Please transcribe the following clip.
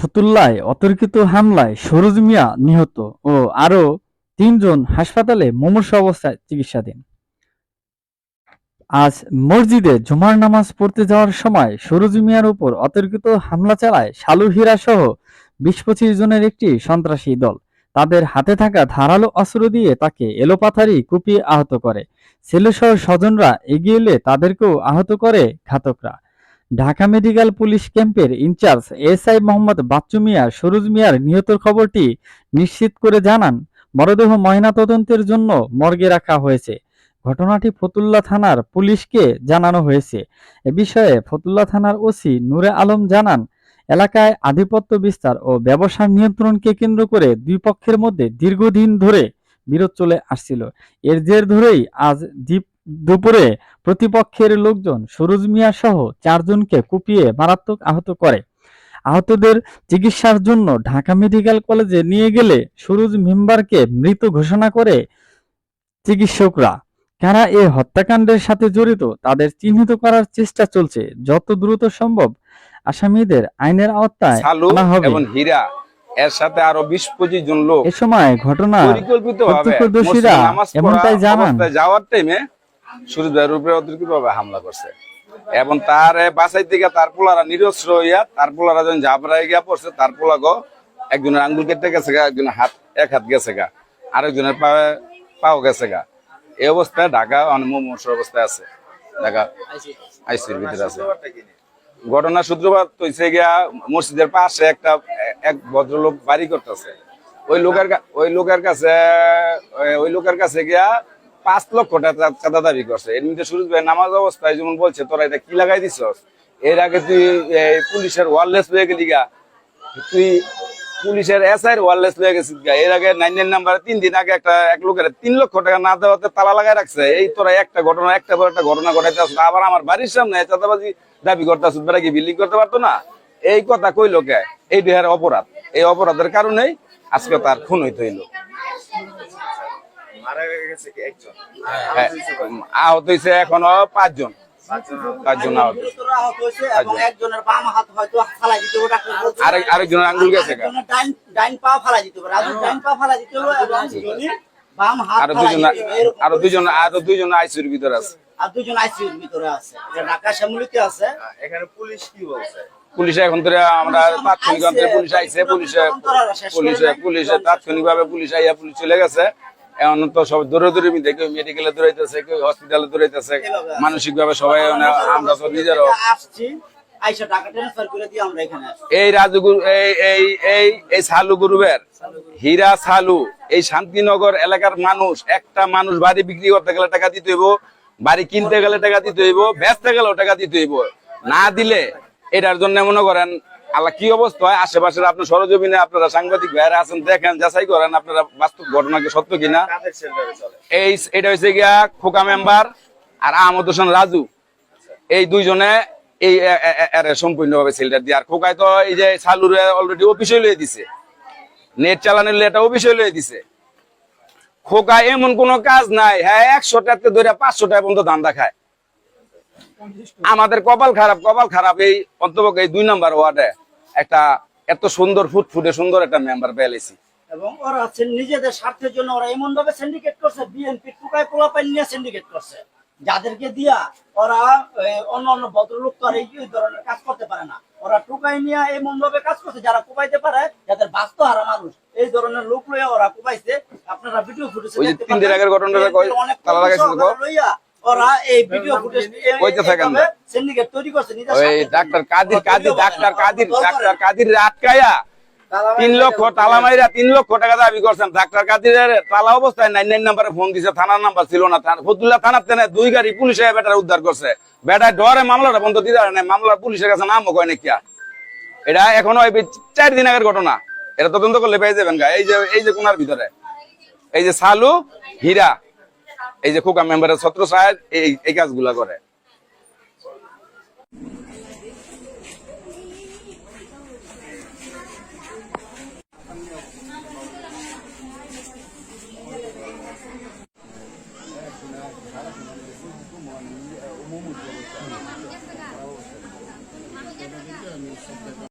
ফতুল্লায় অতর্কিত হামলায় সরোজ মিয়া নিহত ও আরও ৩ জন হাসপাতালে মুমূর্ষু অবস্থায় চিকিৎসাধীন। আজ মসজিদে জুমার নামাজ পড়তে যাওয়ার সময় সরোজ মিয়ার উপর অতর্কিত হামলা চালায় সালু হীরা সহ ২০-২৫ জনের একটি সন্ত্রাসী দল। তাদের হাতে থাকা ধারালো অস্ত্র দিয়ে তাকে এলোপাথারি কুপিয়ে আহত করে। ছেলেসহ স্বজনরা এগিয়ে এলে তাদেরকেও আহত করে ঘাতকরা। ঢাকা মেডিকেল পুলিশ ক্যাম্পের ইনচার্জ এসআই মোহাম্মদ বাচ্চু মিয়া সরোজ মিয়ার নিহতের খবরটি নিশ্চিত করে জানান, মরদেহ ময়নাতদন্তের জন্য মর্গে রাখা হয়েছে। ঘটনাটি ফতুল্লা থানার পুলিশকে জানানো হয়েছে। এ বিষয়ে ফতুল্লা থানার ওসি নূরে আলম জানান, এলাকায় আধিপত্য বিস্তার ও ব্যবসার নিয়ন্ত্রণকে কেন্দ্র করে দুই পক্ষের মধ্যে দীর্ঘদিন ধরে বিরোধ চলে আসছিল। এর জের ধরেই আজ দুপুরে প্রতিপক্ষের লোকজন সরোজ মিয়া সহ ৪ জনকে কুপিয়ে মারাত্মক আহত করে। আহতদের চিকিৎসার জন্য ঢাকা মেডিকেল কলেজে নিয়ে গেলে সরোজ মেম্বারকে মৃত ঘোষণা করে চিকিৎসকরা। কারা এ হত্যাকাণ্ডের সাথে জড়িত তাদের চিহ্নিত করার চেষ্টা চলছে। যত দ্রুত সম্ভব আসামিদের আইনের আওতায় আনা হবে এবং হীরা এর সাথে আরো ২০-২৫ জন লোক এ সময় ঘটনার প্রত্যক্ষদর্শীরা এমনটাই জানান। যাওয়ার টাইমে সরোজ ভাইয়ের উপরে অতর্কিতভাবে হামলা করছে এবং তার বাঁচাই থেকে তার পোলারা নিরস্ত্র হইয়া তার পোলারা যখন ঝাপড়ায় গিয়া পড়ছে তার পোলাগো একজনের আঙ্গুল কেটে গেছে গা, একজনের এক হাত গেছে গা, আরেকজনের পাও গেছে গা। এই অবস্থায় ঢাকা অনেক মুমূর্ষু অবস্থায় আছে, ঢাকা আইসিইউর ভিতরে আছে। ঘটনা সূত্রপাত হয়েছে গিয়া মসজিদের পাশে এক ভদ্রলোক বাড়ি করতেছে। ওই লোকের কাছে গিয়া ৫ লক্ষ টাকা চাঁদা দাবি করছে। এর মধ্যে সরোজ ভাই নামাজ অবস্থায় যেমন বলছে, তোরা এটা কি লাগাই দিছস, এর আগে তুই পুলিশের ওয়ারলেস লয়ে গেলি গা, তুই পুলিশের এসআই ওয়ারলেস লয়ে গেছিস গা, এর আগে 99 নাম্বার ৩ দিন আগে এক লোকের ৩ লক্ষ টাকা না দেওয়াতে তালা লাগাই রাখছে। এই তোরা একটা ঘটনা ঘটাইতে আসলে আবার আমার বাড়ির সামনে চাঁদাবাজি দাবি করতে আসুন, বেড়া কি বিল্ডিং করতে পারতো না? এই কথা কই লোকে, এই দেহের অপরাধ। এই অপরাধের কারণেই আজকে তার খুন হইতে হইল। আহত হয়েছে এখনো ৫ জন আহত। আরেকজনের আঙ্গুল গেছে, আরো দুইজন আইসিইউর ভিতরে আছে। পুলিশ এখন ধরে আমরা তাৎক্ষণিক পুলিশ আইছে, পুলিশে তাৎক্ষণিকভাবে পুলিশ আইয়া পুলিশ চলে গেছে। এখন তো সব দৌড়াদৌড়ি, কেউ মেডিকেলে দৌড়াইতেছে, কেউ হসপিটালে দৌড়াইতেছে, মানসিক ভাবে সবাই। আমরা তো নিজেরও এই রাজুগুরু এই সালু গ্রুপের হীরা সালু এই শান্তিনগর এলাকার একটা মানুষ বাড়ি বিক্রি করতে গেলে টাকা দিতে হইব, বাড়ি কিনতে গেলে টাকা দিতে হইব, বেচতে গেলেও টাকা দিতে হইব। না দিলে এটার জন্য মনে করেন আল্লাহ কি অবস্থা হয় আশেপাশের আপনার সরজমিনে আপনারা সাংবাদিক ভাইরা আছেন, দেখেন, যাচাই করেন আপনারা বাস্তব ঘটনাকে সত্য কিনা। এটা হয়েছে গিয়া খোকা মেম্বার আর আহমদ হোসেন রাজু, এই দুইজনে এই সম্পূর্ণভাবে সেলটার দিয়ে। আর খোকায় তো এই যে সালুরে অলরেডি অফিসে লয়ে দিছে, নেট চালানোর এটা অফিসে লয়ে দিছে। খোকা এমন কোন কাজ নাই, হ্যাঁ ১০০ টাকা ধরে ৫০০ টাকা পর্যন্ত ধান্দা খায়। আমাদের কপাল খারাপ এই অন্তপক্ষে এই ২ নম্বর ওয়ার্ডে একটা এত সুন্দর ফুটফুটে সুন্দর একটা মেম্বার পেয়েছি। এবং ওরা নিজেদের স্বার্থের জন্য ওরা এমন ভাবে সিন্ডিকেট করছে, বিএনপি টুকায় পোলাপাইন নিয়ে সিন্ডিকেট করছে, যাদেরকে দিয়া ওরা অন্য ভদ্রলোক তো আর এই ধরনের কাজ করতে পারে না। ওরা টুকাই নিয়ে এমন ভাবে কাজ করছে যারা কুপাইতে পারে, যাদের বাস্তব হারা মানুষ, এই ধরনের লোক লইয়া ওরা কুপাইছে। আপনারা ভিডিও ফুটেজ ৩ দিন আগের ঘটনাটা তালা লাগাইছিল লইয়া ওরা এই ভিডিও ফুটেজ কইতে থাকেন সিন্ডিকেট তৈরি করছে। ওই ডাক্তার কাদির আটকায়া ৩ লক্ষ তালা মাইরা ৩ লক্ষ টাকা দাবি করছেন। ডাক্তার কাদিরের তালা অবস্থায় 99 নাম্বারে ফোন দিছে, থানার নাম্বার ছিল না। ফতুল্লা থানার থেকে 2 গাড়ি পুলিশ বেটার উদ্ধার করছে। বেটায় ডরে মামলাটা বন্ধ দিতে পারে না, মামলা পুলিশের কাছে নামও কয় না। এটা এখনো 4 দিন আগের ঘটনা, এটা তদন্ত করলে পেয়ে যাবেন গা। এই যে কোনার ভিতরে এই যে সালু হীরা, এই যে খোকা মেম্বারের ছত্র সাহেব এই কাজগুলা করে।